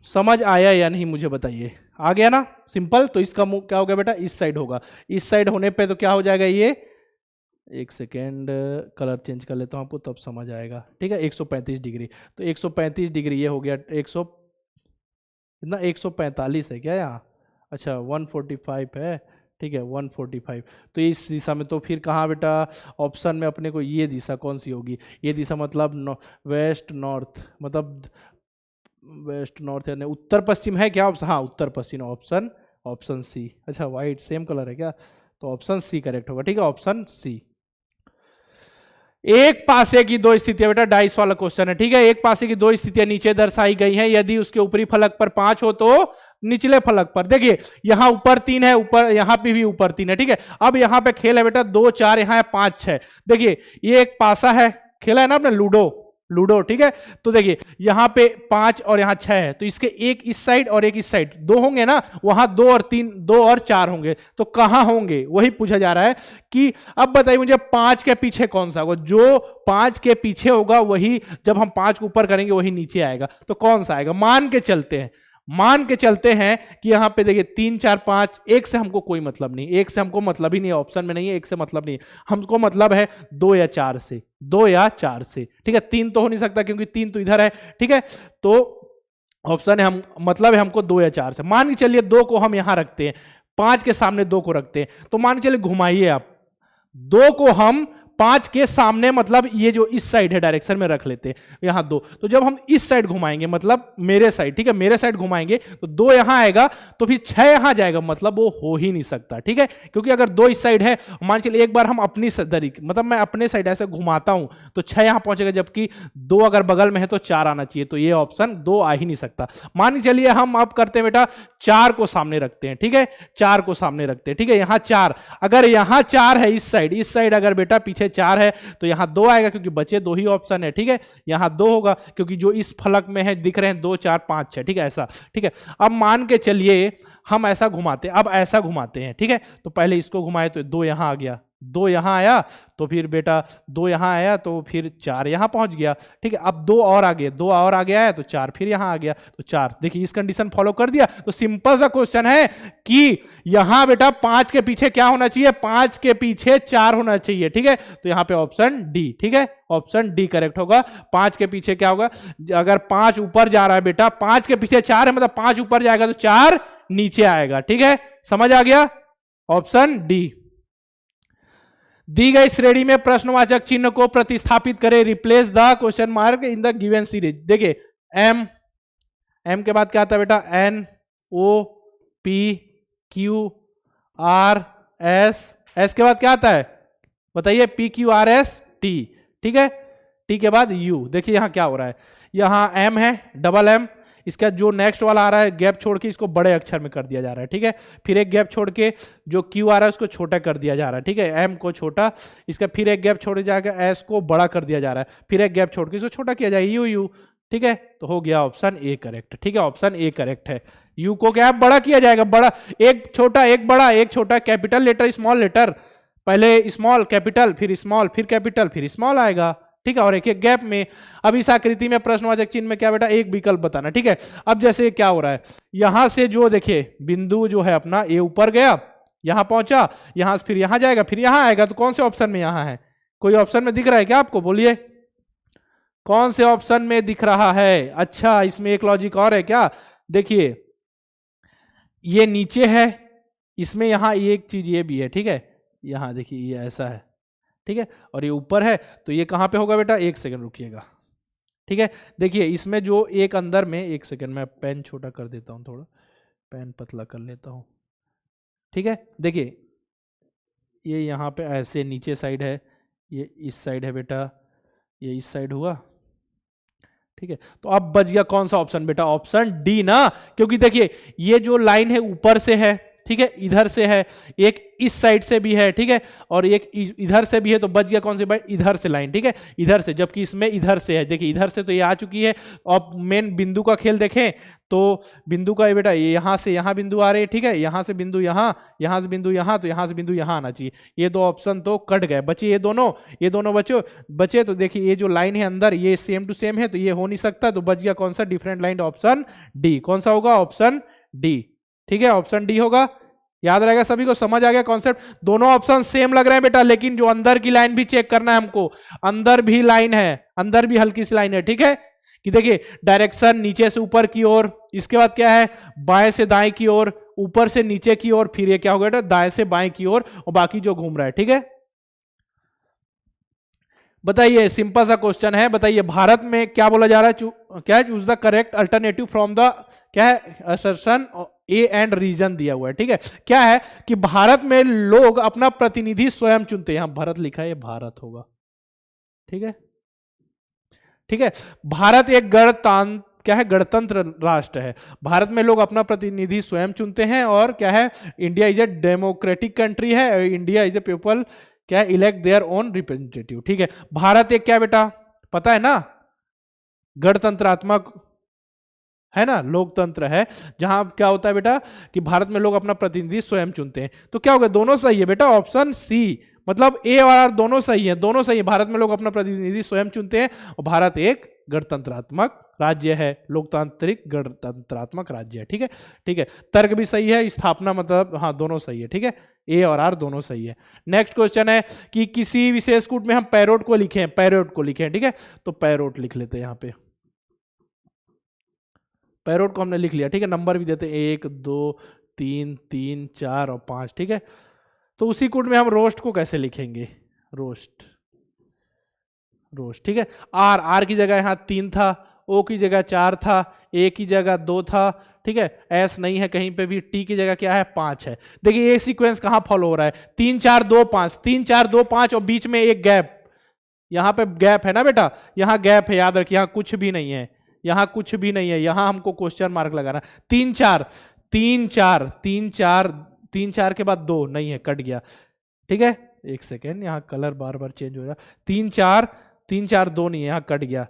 समझ आया या नहीं मुझे बताइए, आ गया ना सिंपल। तो इसका मुंह क्या हो गया बेटा, इस साइड होगा, इस साइड होने पे तो क्या हो जाएगा, ये एक सेकेंड कलर चेंज कर लेता हूं आपको, तब समझ आएगा। ठीक है, 135 डिग्री, तो 135 डिग्री ये हो गया 100 इतना, 145 है क्या यहाँ, अच्छा 145 है। ठीक है, 145, तो इस दिशा में, तो फिर कहाँ बेटा, ऑप्शन में अपने को ये दिशा कौन सी होगी, ये दिशा मतलब वेस्ट नॉर्थ, मतलब वेस्ट नॉर्थ यानी उत्तर पश्चिम है क्या ऑप्शन, हाँ उत्तर पश्चिम, ऑप्शन, ऑप्शन सी। अच्छा वाइट सेम कलर है क्या, तो ऑप्शन सी करेक्ट होगा। ठीक है, ऑप्शन सी। एक पासे की दो स्थितियां बेटा, डाइस वाला क्वेश्चन है। ठीक है, एक पासे की दो स्थितियां नीचे दर्शाई गई हैं, यदि उसके ऊपरी फलक पर 5 हो तो निचले फलक पर, देखिए यहां ऊपर 3 है, ऊपर यहां पे भी ऊपर 3 है। ठीक है, अब यहां पे खेल है बेटा 2 4, यहां है 5 6। देखिए ये एक पासा है, खेला है ना आपने लूडो, लूडो, ठीक है। तो देखिए यहां पे 5 और यहां 6 है, तो इसके एक इस साइड और एक इस साइड, दो होंगे ना, वहां 2 और 3, 2 और 4 होंगे, तो कहां होंगे वही पूछा जा रहा है कि अब बताइए मुझे 5 के पीछे कौन सा होगा। जो 5 के पीछे होगा वही, जब हम 5 को ऊपर करेंगे वही नीचे आएगा, तो कौन सा आएगा। मान के चलते हैं कि यहां पे देखिए 3 4 5, एक से हमको कोई मतलब नहीं, एक से हमको मतलब ही नहीं है, ऑप्शन में नहीं है, एक से मतलब नहीं है, हमको मतलब है 2 या 4 से, 2 या 4 से, ठीक है। 3 तो हो नहीं सकता क्योंकि 3 तो इधर है, ठीक है। तो ऑप्शन है, हम मतलब है हमको 2 या 4 से। मान के चलिए 2 को हम यहां रखते हैं, 5 के सामने 2 को रखते हैं, तो मान के चलिए घुमाइए आप, 2 को हम 5 के सामने, मतलब ये जो इस साइड है डायरेक्शन में रख लेते हैं, यहां 2, तो जब हम इस साइड घुमाएंगे, मतलब मेरे साइड, ठीक है, मेरे साइड घुमाएंगे तो 2 यहां आएगा, तो फिर 6 यहां जाएगा, मतलब वो हो ही नहीं सकता, ठीक है। क्योंकि अगर 2 इस साइड है, मान चलिए एक बार हम अपनी तरीके, मतलब मैं अपने साइड ऐसे घुमाता हूं तो 6 यहां पहुंचेगा, जबकि 2 अगर बगल में है तो 4 आना चाहिए, तो ये ऑप्शन 2 आ ही नहीं सकता। मान के चलिए हम अब करते हैं बेटा, 4 को सामने रखते हैं, ठीक है, 4 को सामने रखते हैं, ठीक है। यहां 4, अगर यहां 4 है इस साइड अगर बेटा पीछे 4 है तो यहां 2 आएगा, क्योंकि बचे 2 ही ऑप्शन है, ठीक है। यहां 2 होगा क्योंकि जो इस फलक में है दिख रहे हैं 2 4 5 6, ठीक है, ऐसा, ठीक है। अब मान के चलिए हम ऐसा घुमाते हैं, अब ऐसा घुमाते हैं, ठीक है। तो पहले इसको घुमाए तो 2 यहां आ गया, 2 यहां आया, तो फिर बेटा 2 यहां आया, तो फिर 4 यहां पहुंच गया, ठीक है। अब 2 और आगे, 2 और आगे आया तो 4 फिर यहां आ गया, तो 4, देखिए इस कंडीशन फॉलो कर दिया। तो सिंपल सा क्वेश्चन है कि यहां बेटा 5 के पीछे क्या होना चाहिए, 5 के पीछे 4 होना चाहिए, ठीक है। तो यहां पे ऑप्शन डी, ठीक है, ऑप्शन डी करेक्ट होगा। 5 के पीछे क्या होगा, अगर 5 ऊपर जा रहा है बेटा, 5 के पीछे 4 है, मतलब 5 ऊपर जाएगा तो 4 नीचे आएगा, ठीक है, समझ आ गया, ऑप्शन डी। दी गई श्रेणी में प्रश्नवाचक चिन्ह को प्रतिस्थापित करें, replace the question mark in the given series. देखिए एम के बाद क्या आता है बेटा, N O P Q R S, S के बाद क्या आता है बताइए, P Q R S T, ठीक है, टी के बाद यू। देखिए यहां क्या हो रहा है, यहां एम है, डबल एम, इसका जो नेक्स्ट वाला आ रहा है गैप छोड़ के इसको बड़े अक्षर में कर दिया जा रहा है, ठीक है। फिर एक गैप छोड़ के जो क्यू आ रहा है उसको छोटा कर दिया जा रहा है, ठीक है, एम को छोटा, इसका फिर एक गैप छोड़ जाएगा, एस को बड़ा कर दिया जा रहा है, फिर एक गैप छोड़ के इसको छोटा किया जाएगा, यू यू, ठीक है। तो हो गया ऑप्शन ए करेक्ट, ठीक है, ऑप्शन ए करेक्ट है। यू को क्या बड़ा किया जाएगा, बड़ा, एक छोटा एक बड़ा, एक छोटा, कैपिटल लेटर स्मॉल लेटर, पहले स्मॉल कैपिटल फिर स्मॉल फिर कैपिटल फिर स्मॉल आएगा, ठीक है, और एक एक गैप में। अब इस आकृति में प्रश्नवाचक चिन्ह में क्या बेटा, एक विकल्प बताना, ठीक है। अब जैसे क्या हो रहा है, यहां से जो देखिए बिंदु जो है अपना ये ऊपर गया, यहां पहुंचा, यहां से फिर यहां जाएगा, फिर यहां आएगा, तो कौन से ऑप्शन में यहां है, कोई ऑप्शन में दिख रहा है क्या आपको, बोलिए कौन से ऑप्शन में दिख रहा है। अच्छा, इसमें एक लॉजिक और है क्या, देखिए ये नीचे है, इसमें यहां एक चीज ये भी है, ठीक है, यहां देखिए ये ऐसा है, ठीक है, और ये ऊपर है, तो ये कहां पे होगा बेटा, एक सेकंड रुकिएगा, ठीक है। देखिए इसमें जो एक अंदर में, एक सेकंड मैं पेन छोटा कर देता हूं, थोड़ा पेन पतला कर लेता हूं, ठीक है। देखिए ये यहां पे ऐसे नीचे साइड है, ये इस साइड है बेटा, ये इस साइड हुआ, ठीक है। तो अब बच गया कौन सा ऑप्शन बेटा, ऑप्शन डी ना, क्योंकि देखिए ये जो लाइन है ऊपर से है, ठीक है, इधर से है, एक इस साइड से भी है, ठीक है, और एक इधर से भी है, तो बच गया कौन सी भाई, इधर से लाइन, ठीक है, इधर से, जबकि इसमें इधर से है, देखिए इधर से तो ये आ चुकी है। और मेन बिंदु का खेल देखें तो बिंदु का ये बेटा, ये यहां से यहां बिंदु आ रहे हैं, ठीक है, यहां से बिंदु यहां, यहां से बिंदु यहां, तो यहां से बिंदु यहां आना चाहिए। ये दो ऑप्शन तो कट गए, बचे ये दोनों बचे। तो देखिए ये जो लाइन है अंदर, ये सेम टू सेम है, तो ये हो नहीं सकता, तो बच गया कौन सा, डिफरेंट लाइन, ऑप्शन डी। कौन सा होगा, ऑप्शन डी, ठीक है, ऑप्शन डी होगा। याद रहेगा सभी को, समझ आ गया कॉन्सेप्ट। दोनों ऑप्शन सेम लग रहे हैं बेटा, लेकिन जो अंदर की लाइन भी चेक करना है हमको, अंदर भी लाइन है, अंदर भी हल्की सी लाइन है, ठीक है, कि देखिए डायरेक्शन नीचे से ऊपर की ओर, इसके बाद क्या है, बाएं से दाएं की ओर, ऊपर से नीचे की ओर, फिर ये क्या होगा बेटा, दाएं से बाएं की ओर, और बाकी जो घूम रहा है, ठीक है। बताइए, सिंपल सा क्वेश्चन है, बताइए भारत में क्या बोला जा रहा है, क्या है, choose the correct alternative from the, क्या है, असर्शन ए एंड रीजन दिया हुआ है, ठीक है। क्या है कि भारत में लोग अपना प्रतिनिधि स्वयं चुनते हैं, यहां भारत लिखा है, ये भारत होगा, ठीक है, ठीक है। भारत एक क्या है, गणतंत्र राष्ट्र है। भारत में लोग अपना प्रतिनिधि स्वयं चुनते हैं, और क्या है, India is a democratic country है, इंडिया इज ए पीपल क्या है, इलेक्ट देयर ओन रिप्रेजेंटेटिव, ठीक है। भारत एक क्या बेटा, पता है ना, गणतंत्रात्मक है ना, लोकतंत्र है, जहां क्या होता है बेटा कि भारत में लोग अपना प्रतिनिधि स्वयं चुनते हैं। तो क्या होगा, दोनों सही है बेटा, ऑप्शन सी, मतलब ए और आर दोनों सही है, दोनों सही है। भारत में लोग अपना प्रतिनिधि स्वयं चुनते हैं और भारत एक गणतंत्रात्मक राज्य है, लोकतांत्रिक गणतंत्रात्मक राज्य है। ठीक है, ठीक है, तर्क भी सही है, स्थापना मतलब हाँ दोनों सही है। ठीक है, ए और आर दोनों सही है। नेक्स्ट क्वेश्चन है कि किसी विशेष कूट में हम पैरोट को लिखें, पैरोट को लिखें। ठीक है, तो पैरोट लिख लेते हैं यहाँ पे, पैरोट को हमने लिख लिया। ठीक है, नंबर भी देते हैं 1 2 3 3 4 और 5। ठीक है, तो उसी कूट में हम रोस्ट को कैसे लिखेंगे, रोस्ट, रोस्ट। ठीक है, आर, आर की जगह यहाँ 3 था, ओ की जगह 4 था, ए की जगह 2 था। ठीक है, एस नहीं है कहीं पे भी, टी की जगह क्या है 5 है। देखिए ये सीक्वेंस कहाँ फॉलो हो रहा है, 3 4 2 5, 3 4 2 5 और बीच में एक गैप, यहाँ पे गैप है ना बेटा, यहाँ गैप है, याद रखिए यहाँ कुछ भी नहीं है, यहाँ कुछ भी नहीं है, यहाँ हमको क्वेश्चन मार्क लगाना। 3 4 3 4 3 4 3 4 के बाद 2 नहीं है, कट गया। ठीक है, एक सेकेंड, यहाँ कलर बार बार चेंज हो रहा है। 3 4 3 4 2 नहीं है, यहाँ कट गया।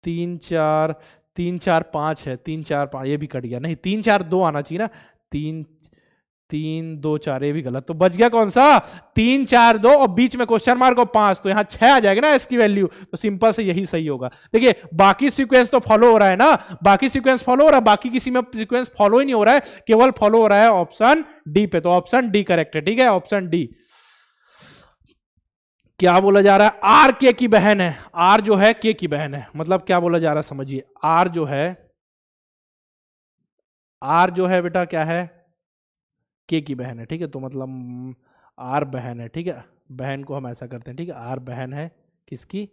3 4 3 4 5 है, 3 4 5 ये भी कट गया, नहीं 3 4 2 आना चाहिए ना, 3 3 2 4 ये भी गलत, तो बच गया कौन सा 3 4 2 और बीच में क्वेश्चन मार्क और 5, तो यहाँ 6 आ जाएगा ना इसकी वैल्यू, तो सिंपल से यही सही होगा। देखिए बाकी सीक्वेंस तो फॉलो हो रहा है ना, बाकी सीक्वेंस फॉलो हो रहा है, बाकी किसी में सीक्वेंस फॉलो ही नहीं हो रहा है, केवल फॉलो हो रहा है ऑप्शन डी पे, तो ऑप्शन डी करेक्ट है। ठीक है, ऑप्शन डी। क्या बोला जा रहा है, आर के की बहन है, आर जो है के की बहन है, मतलब क्या बोला जा रहा है समझिए, आर जो है, आर जो है बेटा क्या है, के की बहन है। ठीक है, तो मतलब आर बहन है। ठीक है, बहन को हम ऐसा करते हैं, ठीक है, आर बहन है किसकी,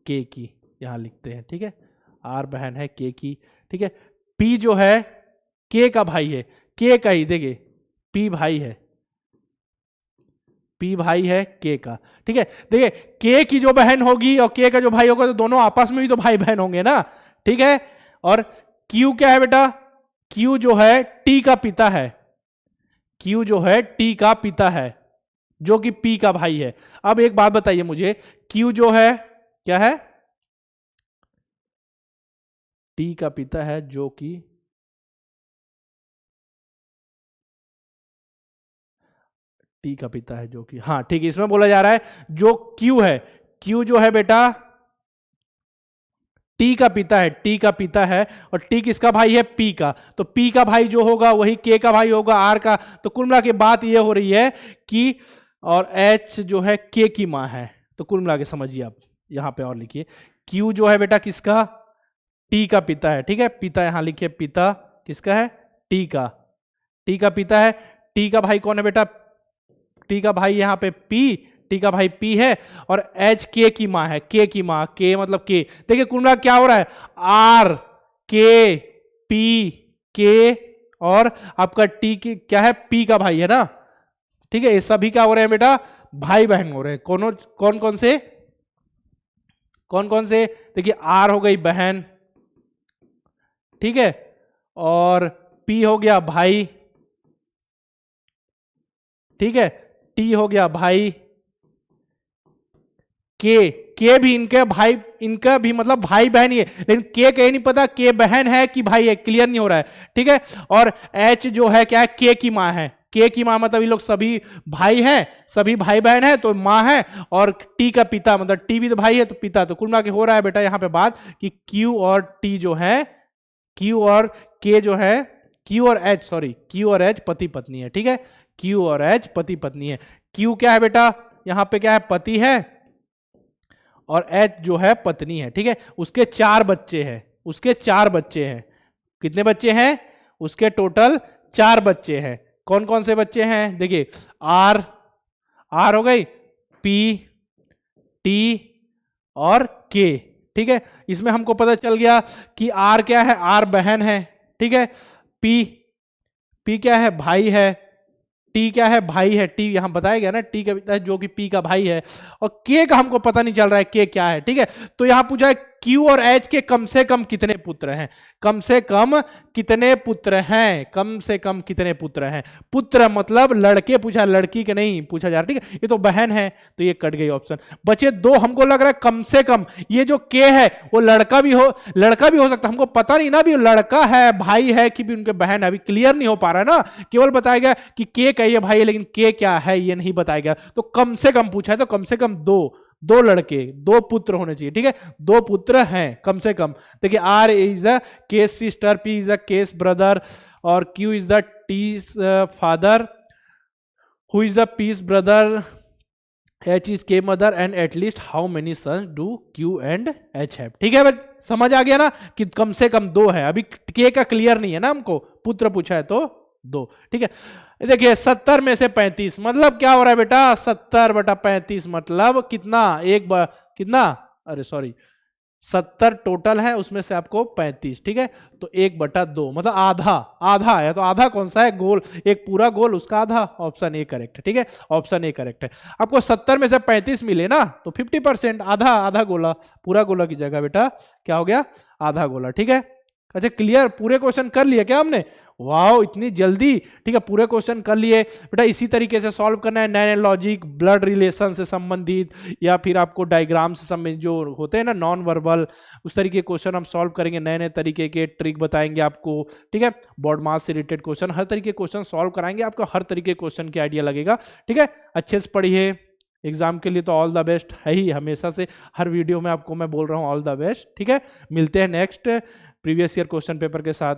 के की, यहां लिखते हैं। ठीक है, आर बहन है के की। ठीक है, पी जो है के का भाई है, के का ही, देखिए पी भाई है, पी भाई है के का। ठीक है, देखिए के की जो बहन होगी और के का जो भाई होगा, तो दोनों आपस में भी तो भाई बहन होंगे ना। ठीक है, और क्यू क्या है बेटा, क्यू जो है टी का पिता है, क्यू जो है टी का पिता है, जो कि पी का भाई है। अब एक बात बताइए मुझे, क्यू जो है क्या है, टी का पिता है, जो कि टी का पिता है, जो कि, हाँ ठीक है, इसमें बोला जा रहा है जो क्यू है, क्यू जो है बेटा टी का पिता है, टी का पिता है, और टी किसका भाई है, पी का, तो पी का भाई जो होगा वही के का भाई होगा, आर का। तो कुल मिला के बात ये हो रही है कि, और एच जो है के की मां है, तो कुल मिला के समझिए आप, यहां पे और लिखिए, क्यू जो है बेटा किसका, टी का पिता है। ठीक है, पिता यहां लिखिए, पिता किसका है, टी का, टी का पिता है। टी का भाई कौन है बेटा, टी का भाई यहाँ पे पी, टी का भाई पी है, और एच के की मां है, के की मां, के मतलब के। देखिए कुल मिला क्या हो रहा है, आर के पी के, और आपका टी के क्या है, पी का भाई है ना। ठीक है, ये सभी क्या हो रहे हैं बेटा, भाई बहन हो रहे हैं। कौन कौन से, कौन कौन से, देखिए आर हो गई बहन, ठीक है, और पी हो गया भाई, ठीक है, टी हो गया भाई, के भी इनके भाई, इनका भी मतलब भाई बहन ही है, लेकिन के कहीं नहीं पता के बहन है कि भाई है, क्लियर नहीं हो रहा है। ठीक है, और एच जो है क्या है, के की मां है, के की मां मतलब ये लोग सभी भाई हैं, सभी भाई बहन है, तो मां है, और टी का पिता मतलब टी भी तो भाई है, तो पिता। तो कुल मिला के हो रहा है बेटा यहाँ पे बात कि क्यू और टी जो है, क्यू और के जो है, क्यू और एच, सॉरी क्यू और एच पति पत्नी है। ठीक है, क्यू और एच पति पत्नी है। क्यू क्या है बेटा, यहां पे क्या है, पति है, और एच जो है पत्नी है। ठीक है, उसके 4 बच्चे हैं, उसके 4 बच्चे हैं, कितने बच्चे हैं, उसके टोटल 4 बच्चे हैं। कौन कौन से बच्चे हैं, देखिए आर, आर हो गई, पी, टी और के। ठीक है, इसमें हमको पता चल गया कि आर क्या है, आर बहन है, ठीक है, पी क्या है, भाई है, टी क्या है, भाई है, टी यहां बताया गया ना, टी का पिता है जो कि पी का भाई है, और के का हमको पता नहीं चल रहा है के क्या है। ठीक है, तो यहां पूछा है क्यू और एच के कम से कम कितने पुत्र हैं, कम से कम कितने पुत्र हैं, कम से कम कितने पुत्र हैं। पुत्र मतलब लड़के पूछा, लड़की के नहीं पूछा जा रहा, ठीक है। ये तो बहन है तो ये कट गई ऑप्शन। बचे दो, हमको लग रहा है कम से कम ये जो के है वो लड़का भी हो सकता, हमको पता नहीं ना भी लड़का है भाई है कि भी उनके बहन है, अभी क्लियर नहीं हो पा रहा है ना। केवल बताया गया कि के का ये भाई है, लेकिन के क्या है ये नहीं बताया गया। तो कम से कम पूछा है तो कम से कम दो लड़के, दो पुत्र होने चाहिए, ठीक है। दो पुत्र हैं कम से कम। देखिए R is the K's sister, P is the K's brother और Q is the T's father, who is the P's brother, H is K mother and at least how many sons do Q and H have। ठीक है, समझ आ गया ना कि कम से कम दो है। अभी K का क्लियर नहीं है ना, हमको पुत्र पूछा है तो दो, ठीक है। देखिए 70 में से 35 मतलब क्या हो रहा है बेटा, 70/35 मतलब कितना, कितना, अरे सॉरी 70 टोटल है, उसमें से आपको 35, ठीक है। तो 1/2 मतलब आधा है। तो आधा कौन सा है, गोल, एक पूरा गोल उसका आधा, ऑप्शन ए करेक्ट है, ठीक है। ऑप्शन ए करेक्ट है। आपको 70 में से 35 मिले ना तो 50%, आधा गोला, पूरा गोला की जगह बेटा क्या हो गया, आधा गोला, ठीक है। अच्छा क्लियर, पूरे क्वेश्चन कर लिए क्या हमने, वाह इतनी जल्दी, ठीक है। पूरे क्वेश्चन कर लिए बेटा। इसी तरीके से सॉल्व करना है, नए नए लॉजिक, ब्लड रिलेशन से संबंधित या फिर आपको डायग्राम से संबंधित जो होते हैं ना नॉन वर्बल, उस तरीके के क्वेश्चन हम सॉल्व करेंगे। नए नए तरीके के ट्रिक बताएंगे आपको, ठीक है। बॉडी मास से रिलेटेड क्वेश्चन, हर तरीके के क्वेश्चन सॉल्व कराएंगे आपको, हर तरीके के क्वेश्चन की आइडिया लगेगा, ठीक है। अच्छे से पढ़िए, एग्जाम के लिए तो ऑल द बेस्ट है ही, हमेशा से हर वीडियो में आपको मैं बोल रहा हूँ ऑल द बेस्ट, ठीक है। मिलते हैं next previous year question paper के साथ।